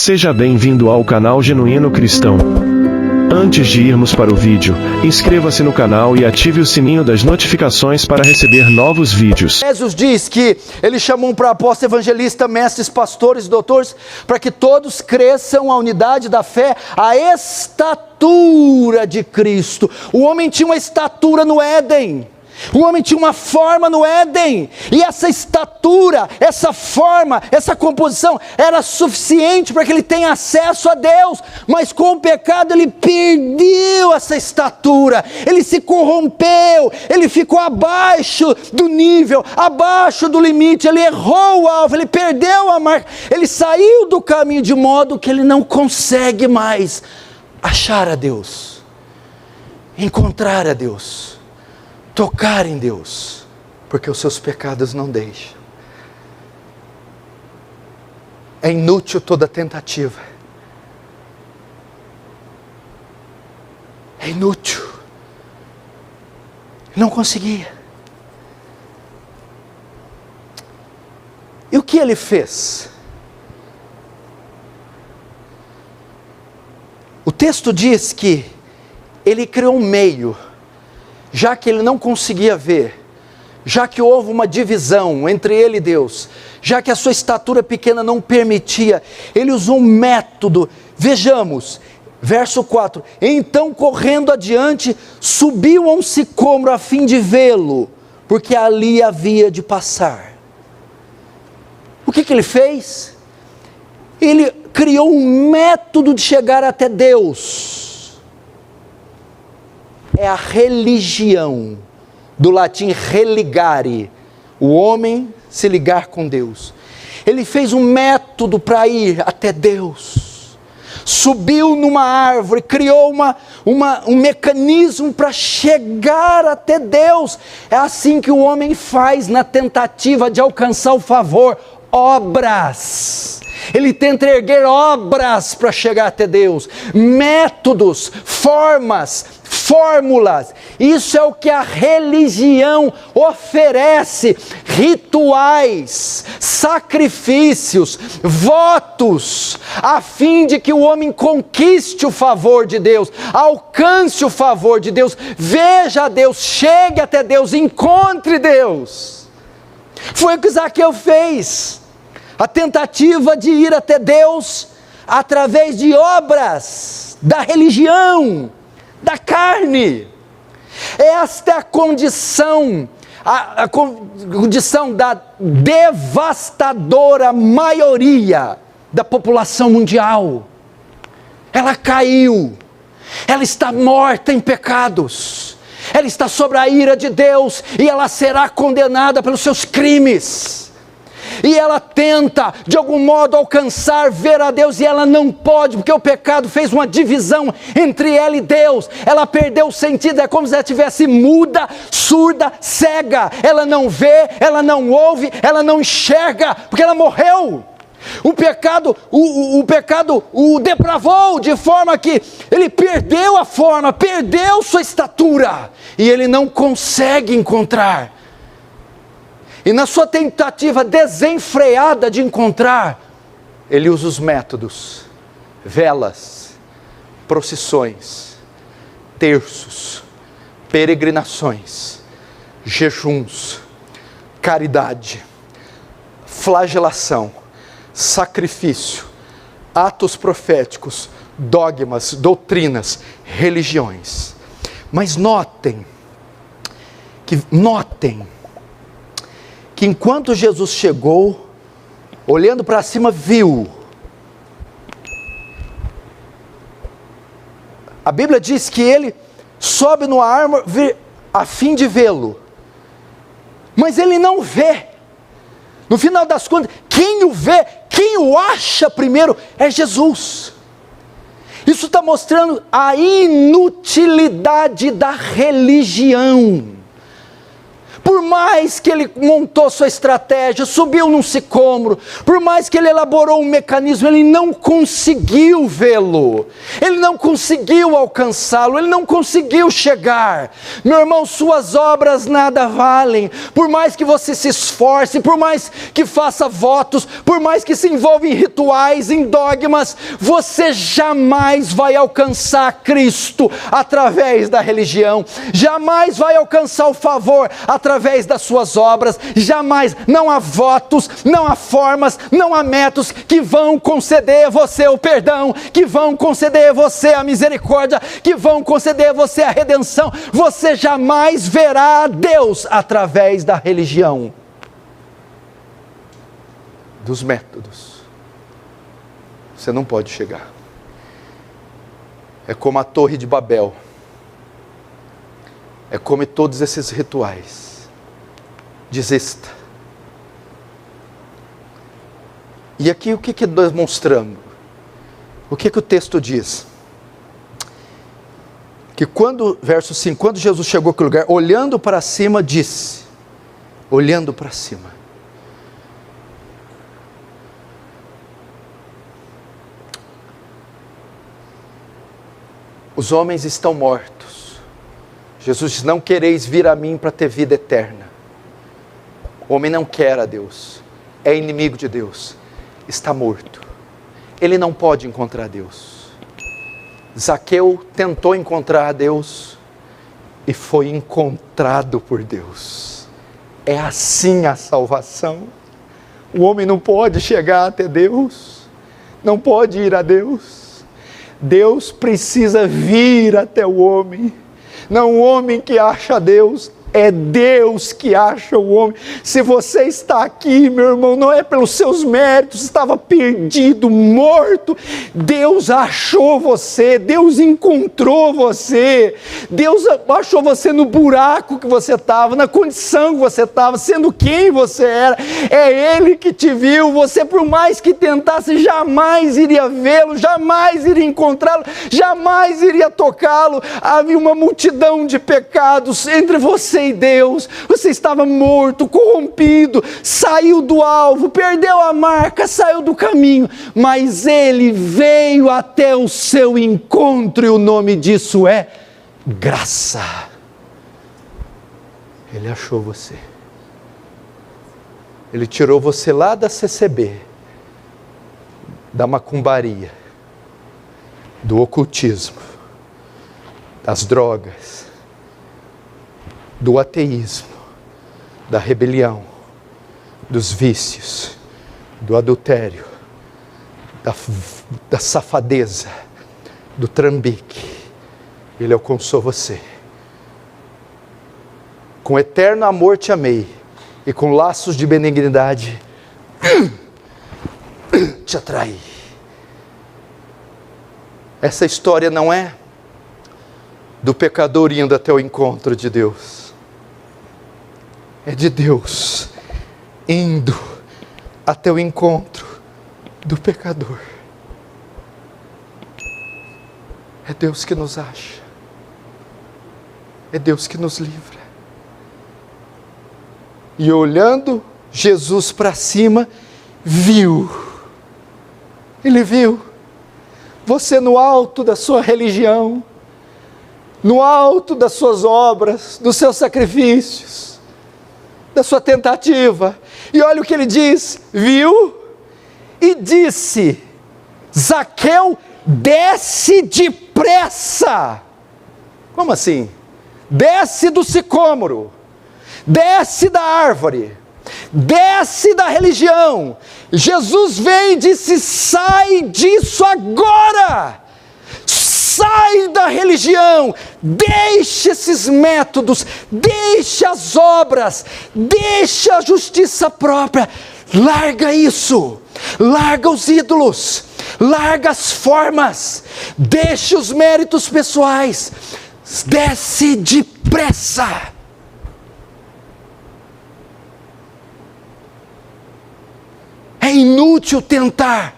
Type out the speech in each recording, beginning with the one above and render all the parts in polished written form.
Seja bem-vindo ao canal Genuíno Cristão. Antes de irmos para o vídeo, inscreva-se no canal e ative o sininho das notificações para receber novos vídeos. Jesus diz que ele chamou para apóstolo, evangelista, mestres, pastores, doutores, para que todos cresçam a unidade da fé, a estatura de Cristo. O homem tinha uma estatura no Éden. O homem tinha uma forma no Éden, e essa estatura, essa forma, essa composição era suficiente para que ele tenha acesso a Deus, mas com o pecado ele perdeu essa estatura, ele se corrompeu, ele ficou abaixo do nível, abaixo do limite, ele errou o alvo, ele perdeu a marca, ele saiu do caminho de modo que ele não consegue mais achar a Deus, encontrar a Deus, tocar em Deus, porque os seus pecados não deixam. É inútil toda tentativa. É inútil. Não conseguia. E o que ele fez? O texto diz que ele criou um meio, já que ele não conseguia ver, já que houve uma divisão entre ele e Deus, já que a sua estatura pequena não permitia, ele usou um método. Vejamos, verso 4, então correndo adiante, subiu a um sicômoro a fim de vê-lo, porque ali havia de passar. O que ele fez? Ele criou um método de chegar até Deus. É a religião, do latim religare, o homem se ligar com Deus. Ele fez um método para ir até Deus, subiu numa árvore, criou um mecanismo para chegar até Deus. É assim que o homem faz na tentativa de alcançar o favor, obras. Ele tenta erguer obras para chegar até Deus, métodos, formas, fórmulas. Isso é o que a religião oferece: rituais, sacrifícios, votos, a fim de que o homem conquiste o favor de Deus, alcance o favor de Deus, veja Deus, chegue até Deus, encontre Deus. Foi o que Zaqueu fez. A tentativa de ir até Deus através de obras da religião, da carne. Esta é a condição, a condição da devastadora maioria da população mundial. Ela caiu, ela está morta em pecados, ela está sob a ira de Deus e ela será condenada pelos seus crimes. E ela tenta, de algum modo, alcançar, ver a Deus, e ela não pode, porque o pecado fez uma divisão entre ela e Deus. Ela perdeu o sentido, é como se ela estivesse muda, surda, cega. Ela não vê, ela não ouve, ela não enxerga, porque ela morreu. O pecado o depravou, de forma que ele perdeu a forma, perdeu sua estatura, e ele não consegue encontrar. E na sua tentativa desenfreada de encontrar, ele usa os métodos: velas, procissões, terços, peregrinações, jejuns, caridade, flagelação, sacrifício, atos proféticos, dogmas, doutrinas, religiões. Mas notem que enquanto Jesus chegou, olhando para cima, viu. A Bíblia diz que ele sobe numa árvore a fim de vê-lo, mas ele não vê. No final das contas, quem o vê, quem o acha primeiro é Jesus. Isso está mostrando a inutilidade da religião. Por mais que ele montou sua estratégia, subiu num sicômoro, por mais que ele elaborou um mecanismo, ele não conseguiu vê-lo, ele não conseguiu alcançá-lo, ele não conseguiu chegar. Meu irmão, suas obras nada valem, por mais que você se esforce, por mais que faça votos, por mais que se envolva em rituais, em dogmas, você jamais vai alcançar Cristo através da religião, jamais vai alcançar o favor através das suas obras, jamais. Não há votos, não há formas, não há métodos que vão conceder a você o perdão, que vão conceder a você a misericórdia, que vão conceder a você a redenção. Você jamais verá a Deus através da religião, dos métodos. Você não pode chegar. É como a Torre de Babel. É como todos esses rituais. Desista. E aqui o que nós mostramos? O que o texto diz? Que quando, verso 5, quando Jesus chegou àquele lugar, olhando para cima, disse, olhando para cima, os homens estão mortos. Jesus diz, não quereis vir a mim para ter vida eterna. O homem não quer a Deus, é inimigo de Deus, está morto. Ele não pode encontrar Deus. Zaqueu tentou encontrar a Deus e foi encontrado por Deus. É assim a salvação. O homem não pode chegar até Deus, não pode ir a Deus. Deus precisa vir até o homem. Não o homem que acha Deus, é Deus que acha o homem. Se você está aqui, meu irmão, não é pelos seus méritos, estava perdido, morto. Deus achou você, Deus encontrou você, Deus achou você no buraco que você estava, na condição que você estava, sendo quem você era. É Ele que te viu. Você, por mais que tentasse, jamais iria vê-lo, jamais iria encontrá-lo, jamais iria tocá-lo. Havia uma multidão de pecados entre você e Deus. Você estava morto, corrompido, saiu do alvo, perdeu a marca, saiu do caminho, mas Ele veio até o seu encontro, e o nome disso é graça. Ele achou você, Ele tirou você lá da CCB, da macumbaria, do ocultismo, das drogas, do ateísmo, da rebelião, dos vícios, do adultério, da safadeza, do trambique. Ele alcançou você. Com eterno amor te amei, e com laços de benignidade te atraí. Essa história não é do pecador indo até o encontro de Deus. É de Deus indo até o encontro do pecador. É Deus que nos acha. É Deus que nos livra. E olhando Jesus para cima, viu. Ele viu você no alto da sua religião, no alto das suas obras, dos seus sacrifícios, da sua tentativa. E olha o que ele diz, viu? E disse, Zaqueu, desce depressa. Como assim? Desce do sicômoro, desce da árvore, desce da religião. Jesus veio e disse, sai disso agora. Sai da religião, deixe esses métodos, deixe as obras, deixe a justiça própria, larga isso, larga os ídolos, larga as formas, deixe os méritos pessoais, desce depressa. É inútil tentar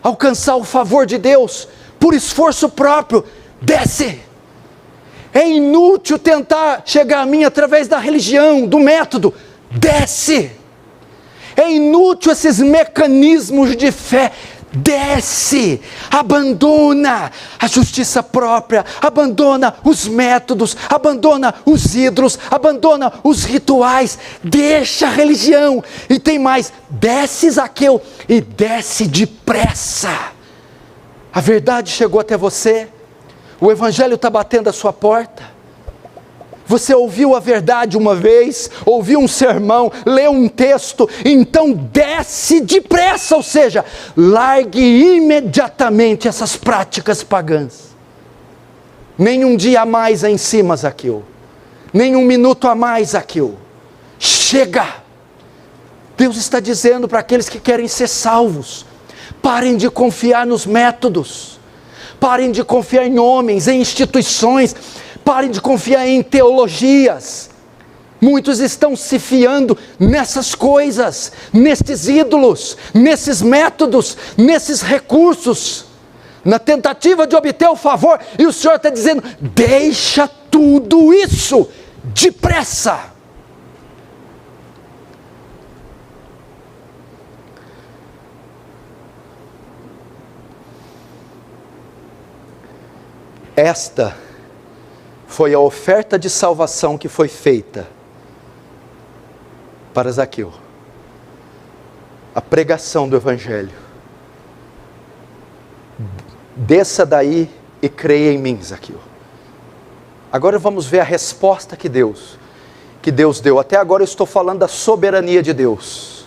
alcançar o favor de Deus por esforço próprio. Desce. É inútil tentar chegar a mim através da religião, do método. Desce. É inútil esses mecanismos de fé. Desce, abandona a justiça própria, abandona os métodos, abandona os ídolos, abandona os rituais, deixa a religião. E tem mais, desce, Zaqueu, e desce depressa. A verdade chegou até você, o evangelho está batendo a sua porta. Você ouviu a verdade uma vez, ouviu um sermão, leu um texto, então desce depressa, ou seja, largue imediatamente essas práticas pagãs. Nem um dia a mais em cima, Zaqueu. Nem um minuto a mais, Zaqueu. Chega! Deus está dizendo para aqueles que querem ser salvos, parem de confiar nos métodos, parem de confiar em homens, em instituições, parem de confiar em teologias. Muitos estão se fiando nessas coisas, nestes ídolos, nesses métodos, nesses recursos, na tentativa de obter o favor, e o Senhor está dizendo, deixa tudo isso, depressa. Esta foi a oferta de salvação que foi feita para Zaqueu. A pregação do Evangelho. Desça daí e creia em mim, Zaqueu. Agora vamos ver a resposta que Deus deu. Até agora eu estou falando da soberania de Deus.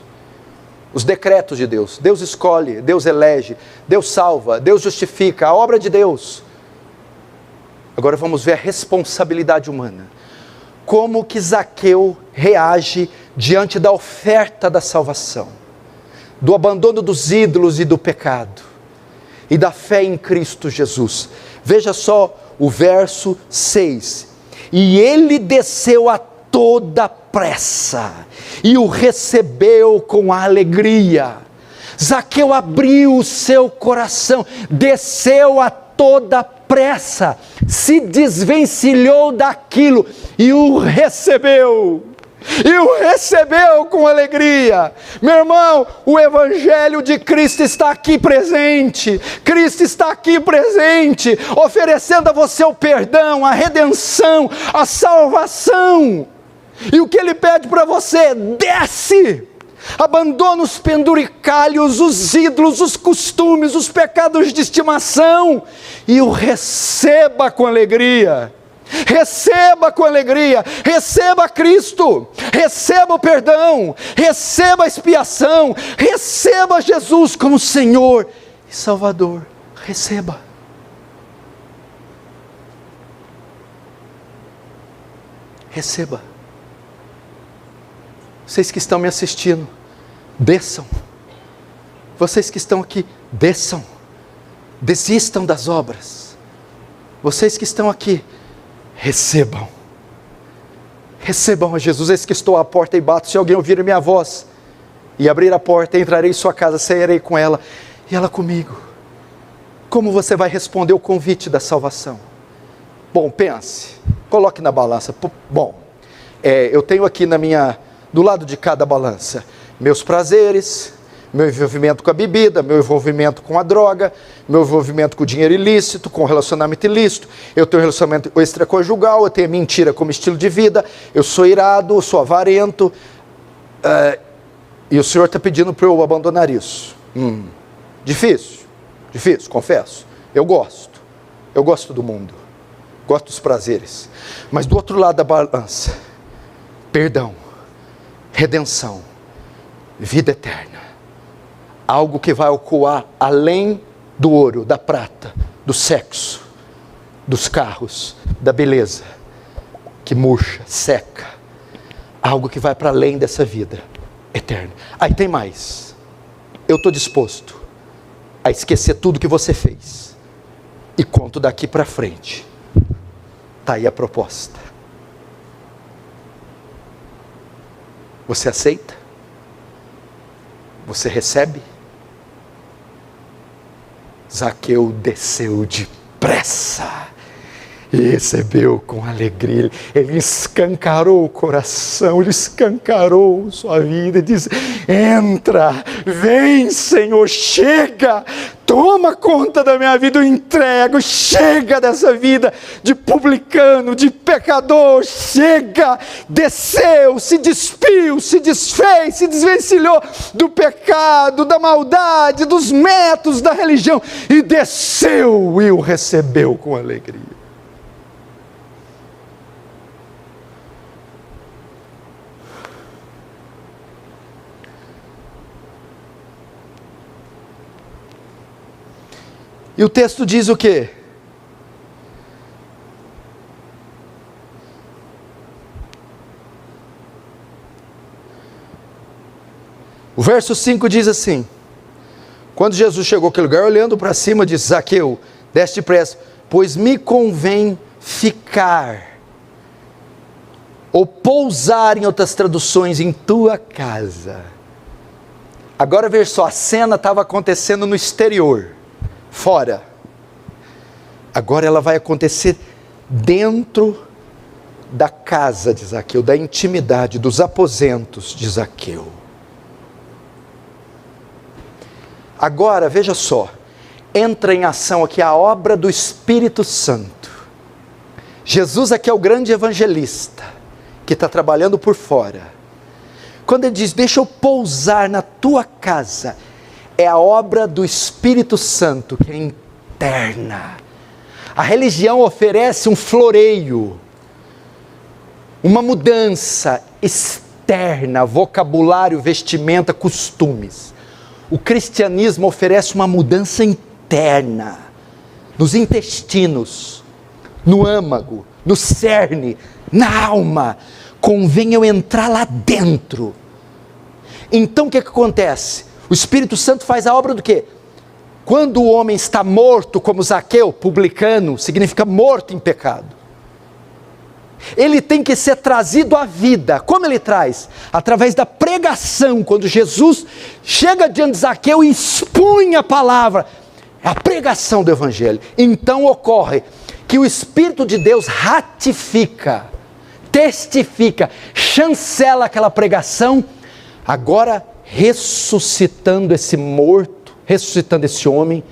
Os decretos de Deus. Deus escolhe, Deus elege, Deus salva, Deus justifica, a obra de Deus. Agora vamos ver a responsabilidade humana. Como que Zaqueu reage diante da oferta da salvação, do abandono dos ídolos e do pecado, e da fé em Cristo Jesus. Veja só o verso 6. E ele desceu a toda pressa, e o recebeu com alegria. Zaqueu abriu o seu coração, desceu a toda pressa, se desvencilhou daquilo e o recebeu. E o recebeu com alegria. Meu irmão, o Evangelho de Cristo está aqui presente. Cristo está aqui presente, oferecendo a você o perdão, a redenção, a salvação. E o que Ele pede para você? Desce. Abandona os penduricalhos, os ídolos, os costumes, os pecados de estimação e o receba com alegria. Receba com alegria, receba Cristo, receba o perdão, receba a expiação, receba Jesus como Senhor e Salvador. Receba. Receba. Vocês que estão me assistindo, desçam. Vocês que estão aqui, desçam. Desistam das obras. Vocês que estão aqui, recebam. Recebam a Jesus. Eis que estou à porta e bato. Se alguém ouvir a minha voz e abrir a porta, entrarei em sua casa, cearei com ela e ela comigo. Como você vai responder o convite da salvação? Bom, pense. Coloque na balança. Bom, eu tenho aqui do lado de cada balança, meus prazeres, meu envolvimento com a bebida, meu envolvimento com a droga, meu envolvimento com o dinheiro ilícito, com o relacionamento ilícito, eu tenho um relacionamento extraconjugal, eu tenho mentira como estilo de vida, eu sou irado, eu sou avarento, e o Senhor está pedindo para eu abandonar isso. Difícil, confesso, eu gosto do mundo, gosto dos prazeres, mas do outro lado da balança, perdão, redenção, vida eterna, algo que vai ocoar além do ouro, da prata, do sexo, dos carros, da beleza, que murcha, seca, algo que vai para além dessa vida eterna. Aí tem mais, eu estou disposto a esquecer tudo que você fez, e conto daqui para frente. Está aí a proposta. Você aceita? Você recebe? Zaqueu desceu depressa, e recebeu com alegria. Ele escancarou o coração, ele escancarou sua vida e diz: entra, vem, Senhor, chega, toma conta da minha vida, eu entrego, chega dessa vida de publicano, de pecador, chega, desceu, se despiu, se desfez, se desvencilhou do pecado, da maldade, dos métodos da religião, e desceu e o recebeu com alegria. E o texto diz o quê? O verso 5 diz assim: quando Jesus chegou àquele lugar, olhando para cima, disse: Zaqueu, desce depressa, pois me convém ficar, ou pousar, em outras traduções, em tua casa. Agora veja só, a cena estava acontecendo no exterior, fora. Agora ela vai acontecer dentro da casa de Zaqueu, da intimidade, dos aposentos de Zaqueu. Agora, veja só, entra em ação aqui a obra do Espírito Santo. Jesus aqui é o grande evangelista, que está trabalhando por fora. Quando ele diz: deixa eu pousar na tua casa, é a obra do Espírito Santo, que é interna. A religião oferece um floreio, uma mudança externa, vocabulário, vestimenta, costumes. O cristianismo oferece uma mudança interna, nos intestinos, no âmago, no cerne, na alma. Convém eu entrar lá dentro. Então o que acontece? O Espírito Santo faz a obra do quê? Quando o homem está morto, como Zaqueu, publicano, significa morto em pecado. Ele tem que ser trazido à vida. Como ele traz? Através da pregação. Quando Jesus chega diante de Zaqueu e expunha a palavra, é a pregação do Evangelho. Então ocorre que o Espírito de Deus ratifica, testifica, chancela aquela pregação, agora ressuscitando esse morto, ressuscitando esse homem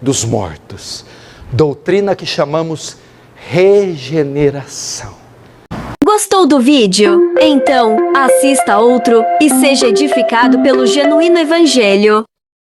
dos mortos. Doutrina que chamamos regeneração. Gostou do vídeo? Então, assista outro e seja edificado pelo Genuíno Evangelho.